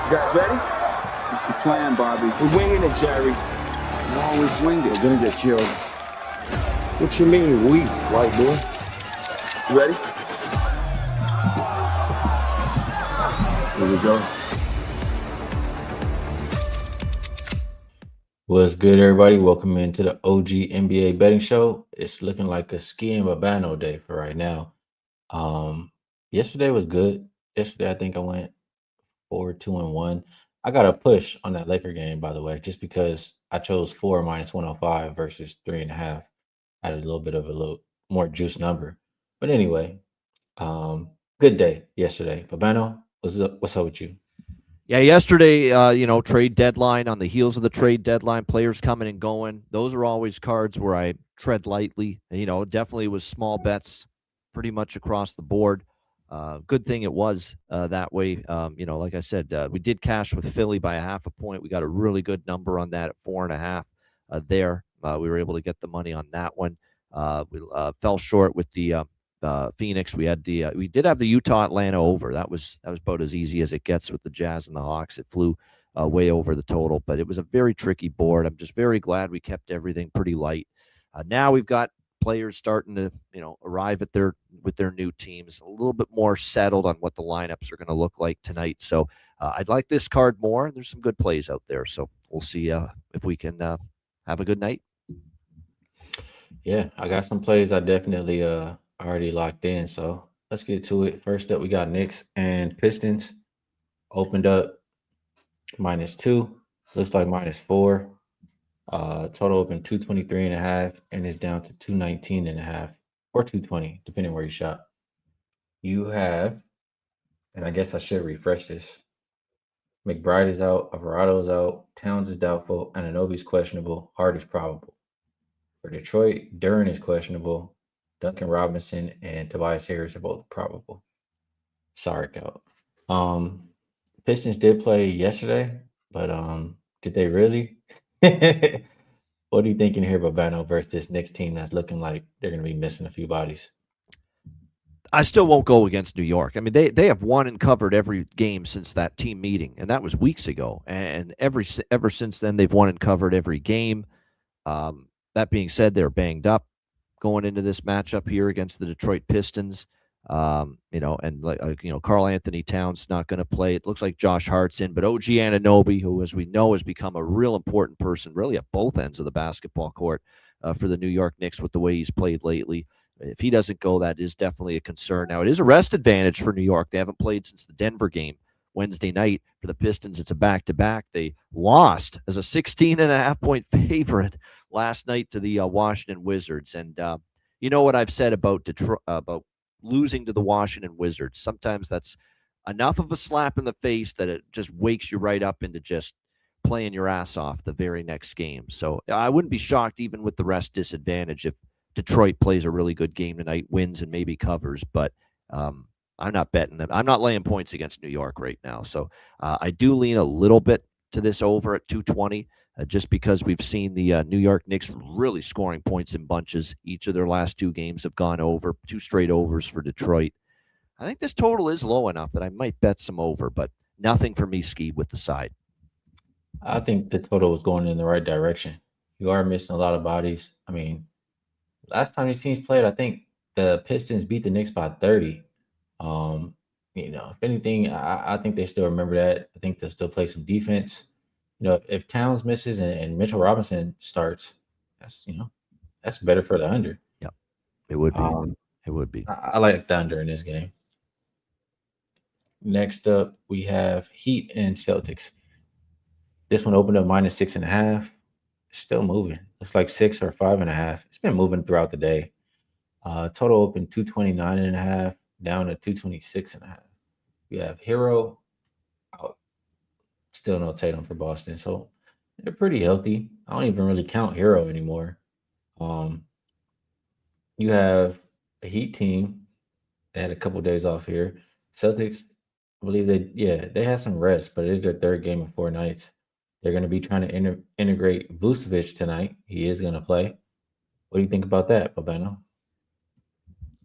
You guys ready? What's the plan, Bobby? We're winging it, Jerry. You always winged it. We're gonna get killed. What you mean, we, white boy? You ready? Here we go. What's good, everybody? Welcome into the OG NBA betting show. It's looking like a Skee and Babano day for right now. Yesterday was good. Yesterday, I think I went 4-2-1. I got a push on that Laker game, by the way, just because I chose 4 minus 105 versus 3.5. I had a little more juice number. But anyway, good day yesterday. Babano, what's up with you? Yeah, yesterday, trade deadline, on the heels of the trade deadline, players coming and going. Those are always cards where I tread lightly. Definitely was small bets pretty much across the board. Good thing it was that way. Like I said, we did cash with Philly by 0.5 point. We got a really good number on that at 4.5 there. We were able to get the money on that one. We fell short with the Phoenix. We did have the Utah Atlanta over. That was about as easy as it gets with the Jazz and the Hawks. It flew way over the total, but it was a very tricky board. I'm just very glad we kept everything pretty light. Now we've got players starting to arrive at with their new teams, a little bit more settled on what the lineups are going to look like tonight. So I'd like this card more. There's some good plays out there, so we'll see if we can have a good night. Yeah, I got some plays I definitely already locked in, so let's get to it. First up, we got Knicks and Pistons. Opened up -2, looks like -4. Total open 223.5, and it's down to 219.5 or 220, depending where you shop. You have, and I guess I should refresh this. McBride is out, Alvarado is out, Towns is doubtful, and Anunoby's questionable. Hart is probable. For Detroit, Duren is questionable. Duncan Robinson and Tobias Harris are both probable. Sorry, Cal. Pistons did play yesterday, but did they really? What are you thinking here, Babano, versus this Knicks team that's looking like they're going to be missing a few bodies? I still won't go against New York. I mean, they have won and covered every game since that team meeting, and that was weeks ago. And ever since then, they've won and covered every game. That being said, they're banged up going into this matchup here against the Detroit Pistons. Carl Anthony Towns not going to play. It looks like Josh Hart's in, but OG Anunoby, who, as we know, has become a real important person, really at both ends of the basketball court for the New York Knicks with the way he's played lately. If he doesn't go, that is definitely a concern. Now, it is a rest advantage for New York. They haven't played since the Denver game Wednesday night. For the Pistons, it's a back-to-back. They lost as a 16.5-point favorite last night to the Washington Wizards. And you know what I've said about Detroit, about losing to the Washington Wizards. Sometimes that's enough of a slap in the face that it just wakes you right up into just playing your ass off the very next game. So I wouldn't be shocked, even with the rest disadvantage, if Detroit plays a really good game tonight, wins and maybe covers. But I'm not betting them. I'm not laying points against New York right now. So I do lean a little bit to this over at 220. Just because we've seen the New York Knicks really scoring points in bunches. Each of their last 2 games have gone over, 2 straight overs for Detroit. I think this total is low enough that I might bet some over, but nothing for me, Skee, with the side. I think the total is going in the right direction. You are missing a lot of bodies. I mean, last time these teams played, I think the Pistons beat the Knicks by 30. If anything, I think they still remember that. I think they'll still play some defense. If Towns misses and Mitchell Robinson starts, that's better for the under. Yeah, it would be. It would be. I like the under in this game. Next up, we have Heat and Celtics. This one opened up -6.5. Still moving. Looks like 6 or 5.5. It's been moving throughout the day. Total open 229.5, down to 226.5. We have Hero out. Still no Tatum for Boston, so they're pretty healthy. I don't even really count Hero anymore. You have a Heat team. They had a couple of days off here. Celtics, I believe they had some rest, but it is their 3rd game of 4 nights. They're going to be trying to integrate Vucevic tonight. He is going to play. What do you think about that, Babano?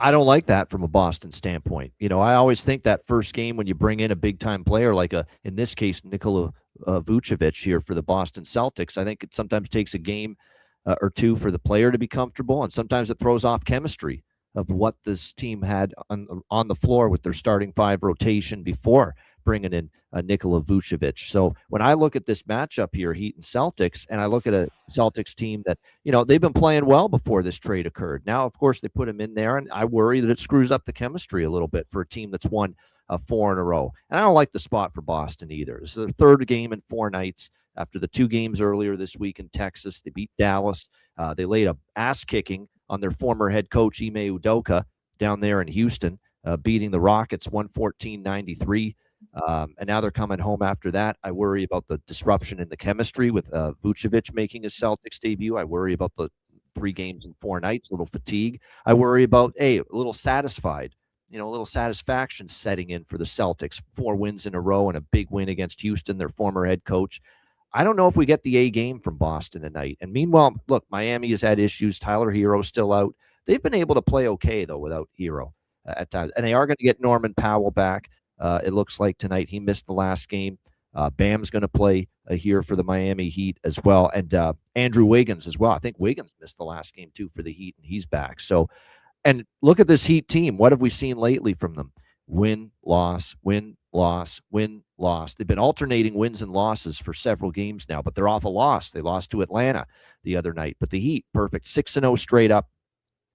I don't like that from a Boston standpoint. I always think that first game when you bring in a big-time player like in this case, Nikola Vucevic here for the Boston Celtics, I think it sometimes takes a game or two for the player to be comfortable, and sometimes it throws off chemistry of what this team had on the floor with their starting five rotation before bringing in Nikola Vucevic. So when I look at this matchup here, Heat and Celtics, and I look at a Celtics team that, they've been playing well before this trade occurred. Now, of course, they put him in there, and I worry that it screws up the chemistry a little bit for a team that's won 4 in a row. And I don't like the spot for Boston either. It's the third game in 4 nights after the 2 games earlier this week in Texas. They beat Dallas. They laid a ass kicking on their former head coach, Ime Udoka, down there in Houston, beating the Rockets 114-93. And now they're coming home after that. I worry about the disruption in the chemistry with Vucevic making his Celtics debut. I worry about the 3 games in 4 nights, a little fatigue. I worry about, a little satisfied, a little satisfaction setting in for the Celtics. 4 wins in a row and a big win against Houston, their former head coach. I don't know if we get the A game from Boston tonight. And meanwhile, look, Miami has had issues. Tyler Hero's still out. They've been able to play okay, though, without Hero at times. And they are going to get Norman Powell back. It looks like tonight. He missed the last game. Bam's going to play here for the Miami Heat as well. And Andrew Wiggins as well. I think Wiggins missed the last game, too, for the Heat, and he's back. So, and look at this Heat team. What have we seen lately from them? Win, loss, win, loss, win, loss. They've been alternating wins and losses for several games now, but they're off a loss. They lost to Atlanta the other night. But the Heat, perfect. 6-0 straight up.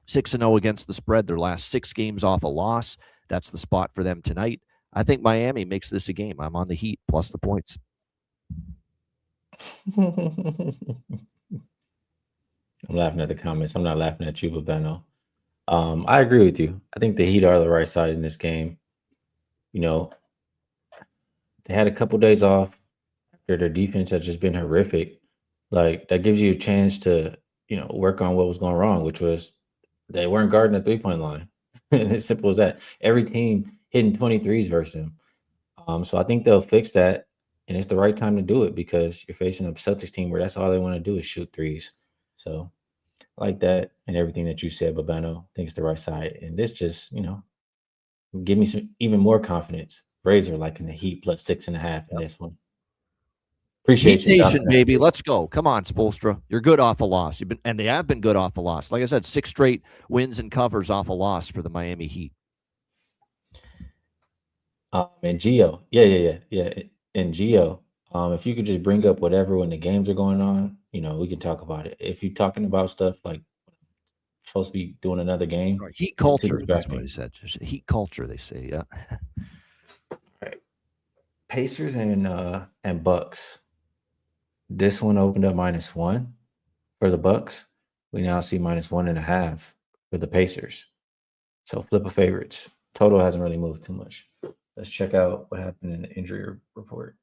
6-0 against the spread. Their last 6 games off a loss. That's the spot for them tonight. I think Miami makes this a game. I'm on the Heat plus the points. I'm laughing at the comments. I'm not laughing at you, Babeno. I agree with you. I think the Heat are the right side in this game. They had a couple days off after their defense has just been horrific. Like, that gives you a chance to, work on what was going wrong, which was they weren't guarding the 3-point line. As simple as that. Every team hitting 23s versus him. So I think they'll fix that, and it's the right time to do it because you're facing a Celtics team where that's all they want to do is shoot threes. So I like that and everything that you said, Babano. I think it's the right side. And this just, give me some even more confidence. Razor like in the Heat plus 6.5 in this one. Appreciate Heat you. Nation, baby. Let's go. Come on, Spoelstra. You're good off a loss. And they have been good off a loss. Like I said, 6 straight wins and covers off a loss for the Miami Heat. And Gio. Yeah. And Gio, if you could just bring up whatever when the games are going on, we can talk about it. If you're talking about stuff like supposed to be doing another game. Right. Heat culture. That's what he said. Just heat culture, they say, yeah. All right. Pacers and Bucks. This one opened up -1 for the Bucks. We now see -1.5 for the Pacers. So flip of favorites. Total hasn't really moved too much. Let's check out what happened in the injury report.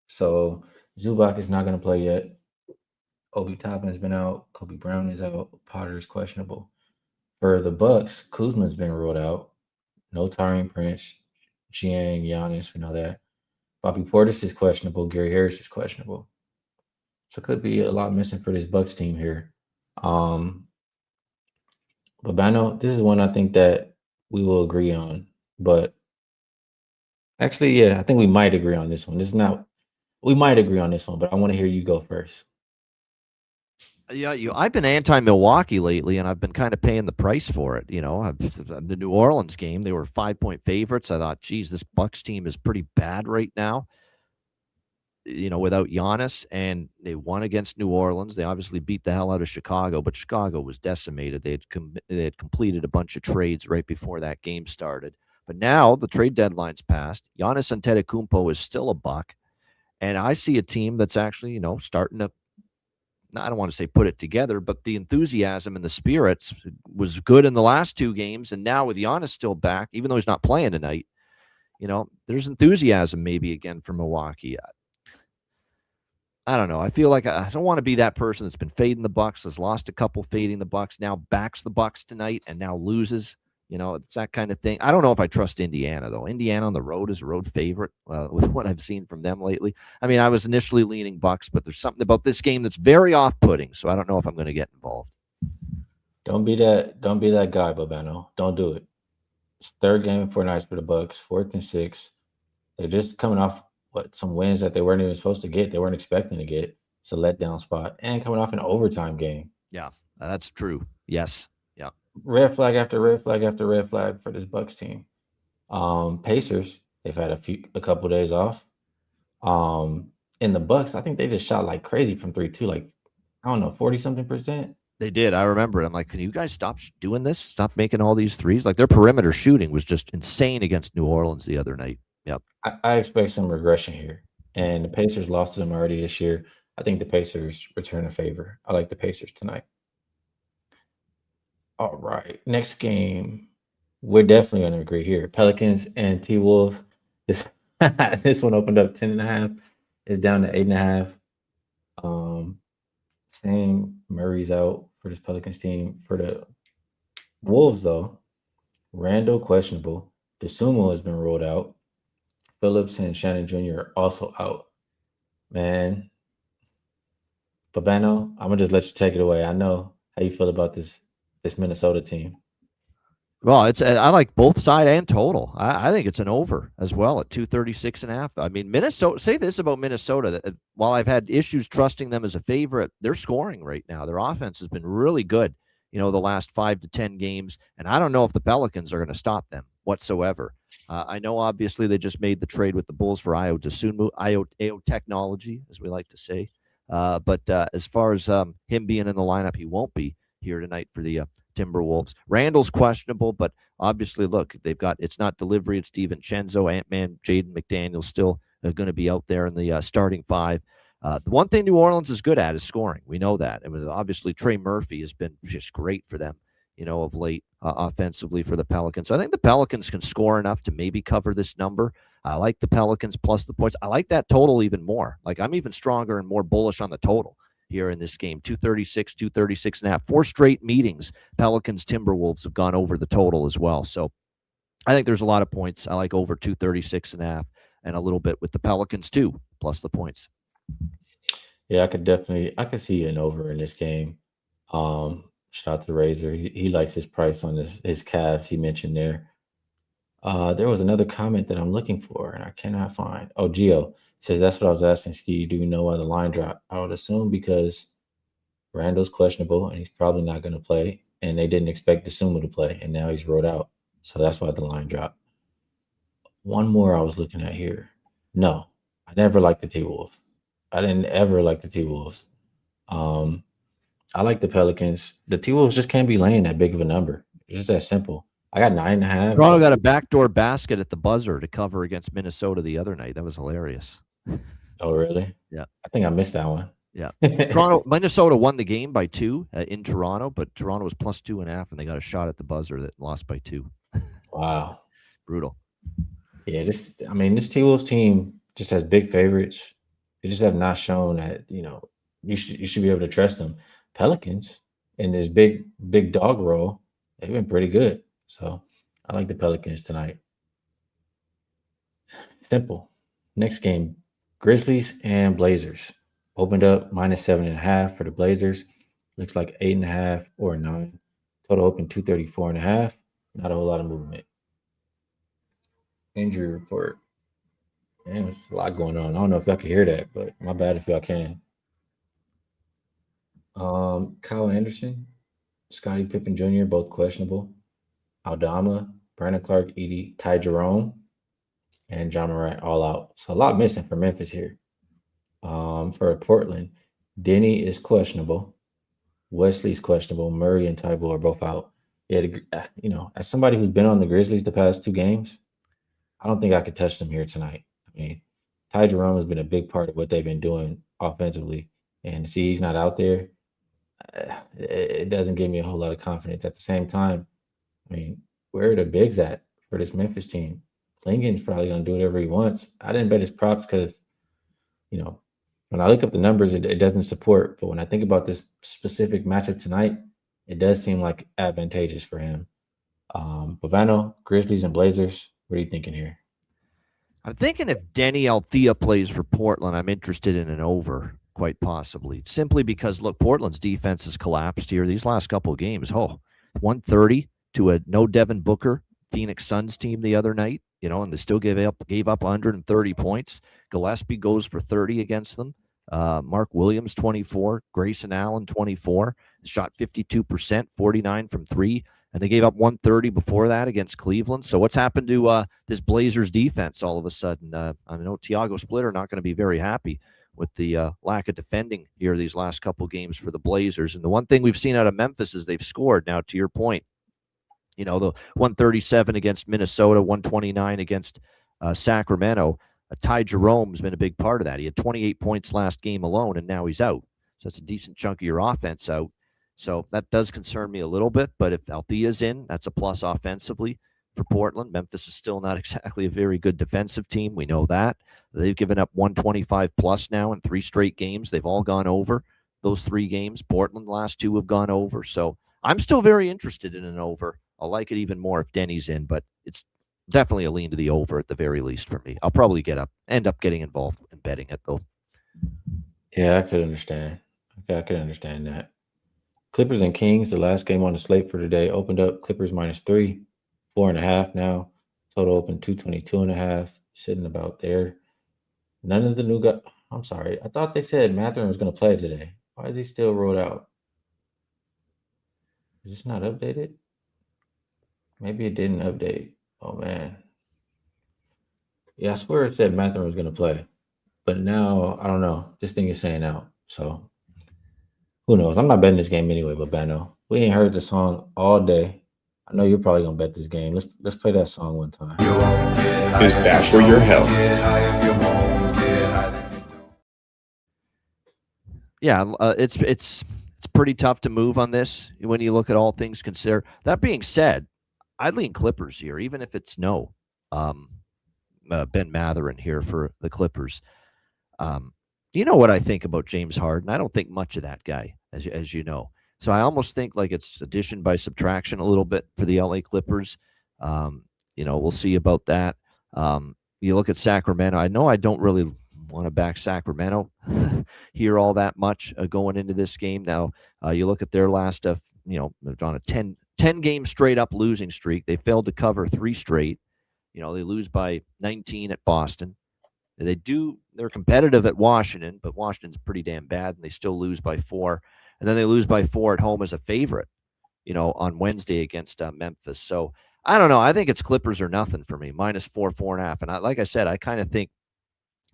So Zubac is not going to play yet. Obi Toppin has been out. Kobe Brown is out. Potter is questionable. For the Bucks, Kuzma's been ruled out. No Taurean Prince. Giannis, Giannis, we know that. Bobby Portis is questionable. Gary Harris is questionable. So could be a lot missing for this Bucks team here. Babano, this is one I think that we will agree on. But actually, yeah, I think we might agree on this one. We might agree on this one, but I want to hear you go first. Yeah, I've been anti-Milwaukee lately, and I've been kind of paying the price for it. The New Orleans game, they were 5-point favorites. I thought, geez, this Bucks team is pretty bad right now, without Giannis, and they won against New Orleans. They obviously beat the hell out of Chicago, but Chicago was decimated. They had completed a bunch of trades right before that game started. But now the trade deadline's passed. Giannis Antetokounmpo is still a Buck, and I see a team that's actually, starting to, I don't want to say put it together, but the enthusiasm and the spirits was good in the last 2 games. And now with Giannis still back, even though he's not playing tonight, there's enthusiasm maybe again for Milwaukee. I don't know. I feel like I don't want to be that person that's been fading the Bucks, has lost a couple fading the Bucks, now backs the Bucks tonight and now loses. It's that kind of thing. I don't know if I trust Indiana, though. Indiana on the road is a road favorite with what I've seen from them lately. I mean, I was initially leaning Bucks, but there's something about this game that's very off-putting, so I don't know if I'm going to get involved. Don't be that. Don't be that guy, Babano. Don't do it. It's third game in 4 nights for the Bucks. 4th and 6. They're just coming off some wins that they weren't even supposed to get. They weren't expecting to get. It's a letdown spot, and coming off an overtime game. Yeah, that's true. Yes. Yeah. Red flag after red flag after red flag for this Bucks team. Pacers, they've had a couple days off. In the Bucks, I think they just shot like crazy from 3 too, like I don't know, 40-something%. They did. I remember it. I'm like, can you guys stop doing this? Stop making all these threes. Like their perimeter shooting was just insane against New Orleans the other night. Yep. I expect some regression here, and the Pacers lost to them already this year. I think the Pacers return a favor. I like the Pacers tonight. All right, next game. We're definitely going to agree here. Pelicans and T-Wolves. This one opened up 10.5. It's down to 8.5. Same Murray's out for this Pelicans team. For the Wolves, though, Randall questionable. DeSumo has been ruled out. Phillips and Shannon Jr. are also out. Man, Babano, I'm gonna just let you take it away. I know how you feel about this Minnesota team. Well, I like both side and total. I think it's an over as well at 236.5. I mean, Minnesota. Say this about Minnesota: that while I've had issues trusting them as a favorite, they're scoring right now. Their offense has been really good. The last 5 to 10 games, and I don't know if the Pelicans are going to stop them whatsoever. I know, obviously, they just made the trade with the Bulls for Ayo Dosunmu, Ayo technology, as we like to say. But as far as him being in the lineup, he won't be here tonight for the Timberwolves. Randall's questionable, but obviously, look, they've got it's not delivery. It's DiVincenzo, Ant-Man, Jaden McDaniel still going to be out there in the starting 5. The one thing New Orleans is good at is scoring. We know that. And obviously, Trey Murphy has been just great for them, of late offensively for the Pelicans. So I think the Pelicans can score enough to maybe cover this number. I like the Pelicans plus the points. I like that total even more. Like I'm even stronger and more bullish on the total here in this game. 236, 236.5. 4 straight meetings. Pelicans, Timberwolves have gone over the total as well. So I think there's a lot of points. I like over 236.5 and a little bit with the Pelicans too, plus the points. Yeah, I could see an over in this game. Shout out to Razor. He likes his price on his calves he mentioned there. There was another comment that I'm looking for and I cannot find. Oh, Gio says that's what I was asking. Skee, do you know why the line dropped? I would assume because Randall's questionable and he's probably not going to play, and they didn't expect DeSumo to play, and now he's ruled out. So that's why the line dropped. One more I was looking at here. No, I never liked the T-Wolves. I didn't ever like the T-Wolves. I like the Pelicans. The T-Wolves just can't be laying that big of a number. It's just that simple. I got 9.5. Toronto got a backdoor basket at the buzzer to cover against Minnesota the other night. That was hilarious. Oh, really? Yeah. I think I missed that one. Yeah. Minnesota won the game by 2 in Toronto, but Toronto was plus 2.5, and they got a shot at the buzzer that lost by 2. Wow. Brutal. Yeah, this T-Wolves team just has big favorites. They just have not shown that, you should be able to trust them. Pelicans in this big dog role, they've been pretty good. So I like the Pelicans tonight. Simple. Next game, Grizzlies and Blazers. Opened up -7.5 for the Blazers. Looks like 8.5 or 9. Total open 234.5. Not a whole lot of movement. Injury report. Man, there's a lot going on. I don't know if y'all can hear that, but my bad if y'all can. Kyle Anderson, Scottie Pippen Jr., both questionable. Aldama, Brandon Clark, Edie, Ty Jerome, and John Morant all out. So a lot missing for Memphis here. For Portland, Denny is questionable. Wesley's questionable. Murray and Tybalt are both out. Yeah, as somebody who's been on the Grizzlies the past 2 games, I don't think I could touch them here tonight. I mean, Ty Jerome has been a big part of what they've been doing offensively, and to see he's not out there, it doesn't give me a whole lot of confidence. At the same time, I mean, where are the bigs at for this Memphis team? Klingen's probably going to do whatever he wants. I didn't bet his props because, when I look up the numbers, it doesn't support. But when I think about this specific matchup tonight, it does seem like advantageous for him. Bavano, Grizzlies, and Blazers, what are you thinking here? I'm thinking if Denny Althea plays for Portland, I'm interested in an over. quite possibly. Simply because, look, Portland's defense has collapsed here. These last couple of games, 130 to a no Devin Booker Phoenix Suns team the other night, and they still gave up 130 points. Gillespie goes for 30 against them. Mark Williams, 24. Grayson Allen, 24. Shot 52%, 49 from three. And they gave up 130 before that against Cleveland. So what's happened to this Blazers defense all of a sudden? I know Thiago Splitter not going to be very happy with the lack of defending here these last couple games for the Blazers. And the one thing we've seen out of Memphis is they've scored. Now, to your point, the 137 against Minnesota, 129 against Sacramento. Ty Jerome's been a big part of that. He had 28 points last game alone, and now he's out. So that's a decent chunk of your offense out. So that does concern me a little bit. But if Althea's in, that's a plus offensively for Portland. Memphis is still not exactly a very good defensive team. We know that. They've given up 125 plus now in 3 straight games. They've all gone over those 3 games. Portland, the last 2 have gone over. So I'm still very interested in an over. I'll like it even more if Denny's in, but it's definitely a lean to the over at the very least for me. I'll probably end up getting involved in betting it, though. Yeah, I could understand. Okay, I could understand that. Clippers and Kings, the last game on the slate for today, opened up Clippers -3, 4.5 now. Total open 222.5, sitting about there. None of the new guys. I'm sorry. I thought they said Mathurin was going to play today. Why is he still rolled out? Is this not updated? Maybe it didn't update. Oh, man. Yeah, I swear it said Mathurin was going to play. But now, I don't know. This thing is saying out. So, who knows? I'm not betting this game anyway, but Bano, we ain't heard the song all day. I know you're probably going to bet this game. Let's play that song one time. Is bad for your health. Yeah, it's pretty tough to move on this when you look at all things considered. That being said, I'd lean Clippers here, even if it's no Ben Mathurin here for the Clippers. You know what I think about James Harden? I don't think much of that guy, as you know. So I almost think like it's addition by subtraction a little bit for the LA Clippers. We'll see about that. You look at Sacramento. I know I don't really want to back Sacramento here all that much going into this game. Now, you look at their last, they're on a 10-game straight-up losing streak. They failed to cover 3 straight. They lose by 19 at Boston. They're competitive at Washington, but Washington's pretty damn bad, and they still lose by 4. And then they lose by 4 at home as a favorite, on Wednesday against Memphis. So I don't know. I think it's Clippers or nothing for me, -4, 4.5. And like I said, I kind of think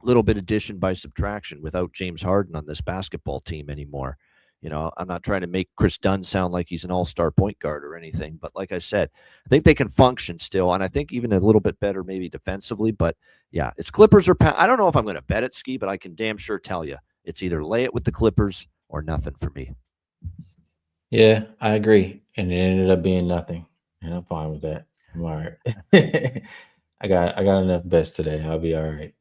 a little bit addition by subtraction without James Harden on this basketball team anymore. I'm not trying to make Chris Dunn sound like he's an all-star point guard or anything, but like I said, I think they can function still, and I think even a little bit better maybe defensively. But yeah, it's Clippers or I don't know if I'm going to bet it, Skee, but I can damn sure tell you it's either lay it with the Clippers or nothing for me. Yeah, I agree, and it ended up being nothing, and I'm fine with that. I'm all right. I got enough bets today. I'll be all right.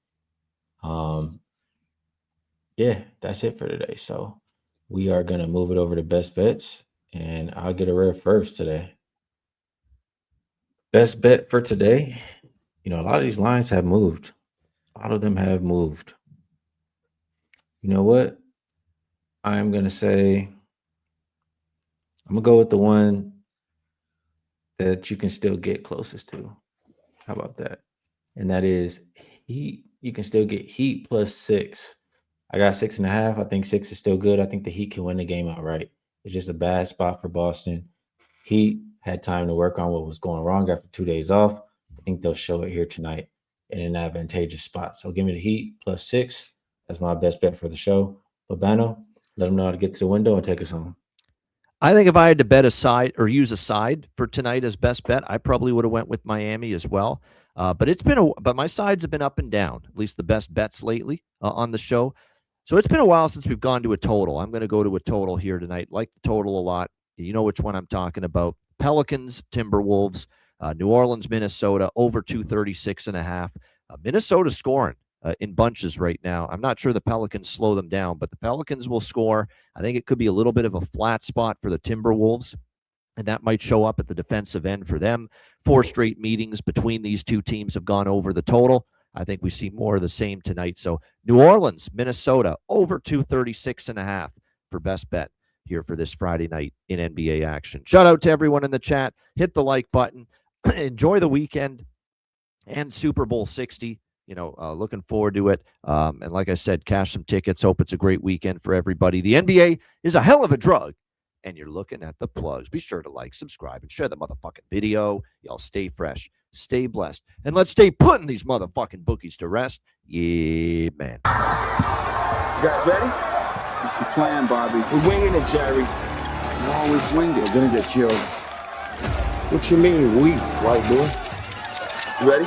Yeah, that's it for today. So we are going to move it over to best bets, and I'll get a red first today. Best bet for today, a lot of these lines have moved. A lot of them have moved. You know what? I'm going to say, I'm going to go with the one that you can still get closest to. How about that? And that is Heat. You can still get Heat +6. I got 6.5. I think 6 is still good. I think the Heat can win the game outright. It's just a bad spot for Boston. Heat had time to work on what was going wrong after 2 days off. I think they'll show it here tonight in an advantageous spot. So give me the Heat +6. That's my best bet for the show. Babano, let them know how to get to the window and take us home. I think if I had to bet a side or use a side for tonight as best bet, I probably would have went with Miami as well. But my sides have been up and down, at least the best bets lately on the show. So it's been a while since we've gone to a total. I'm going to go to a total here tonight. Like the total a lot. You know which one I'm talking about. Pelicans, Timberwolves, New Orleans, Minnesota, over 236.5. Minnesota scoring in bunches right now. I'm not sure the Pelicans slow them down, but the Pelicans will score. I think it could be a little bit of a flat spot for the Timberwolves, and that might show up at the defensive end for them. 4 straight meetings between these two teams have gone over the total. I think we see more of the same tonight. So New Orleans, Minnesota, over 236.5 for best bet here for this Friday night in NBA action. Shout out to everyone in the chat. Hit the like button. Enjoy the weekend and Super Bowl 60. Looking forward to it. And like I said, cash some tickets. Hope it's a great weekend for everybody. The NBA is a hell of a drug, and you're looking at the plugs. Be sure to like, subscribe, and share the motherfucking video. Y'all stay fresh, stay blessed, and let's stay putting these motherfucking bookies to rest. Yeah, man. You guys ready? It's the plan, Bobby. We're winging it, Jerry. You always winged it. We're gonna get killed. What you mean, we, white boy? You ready?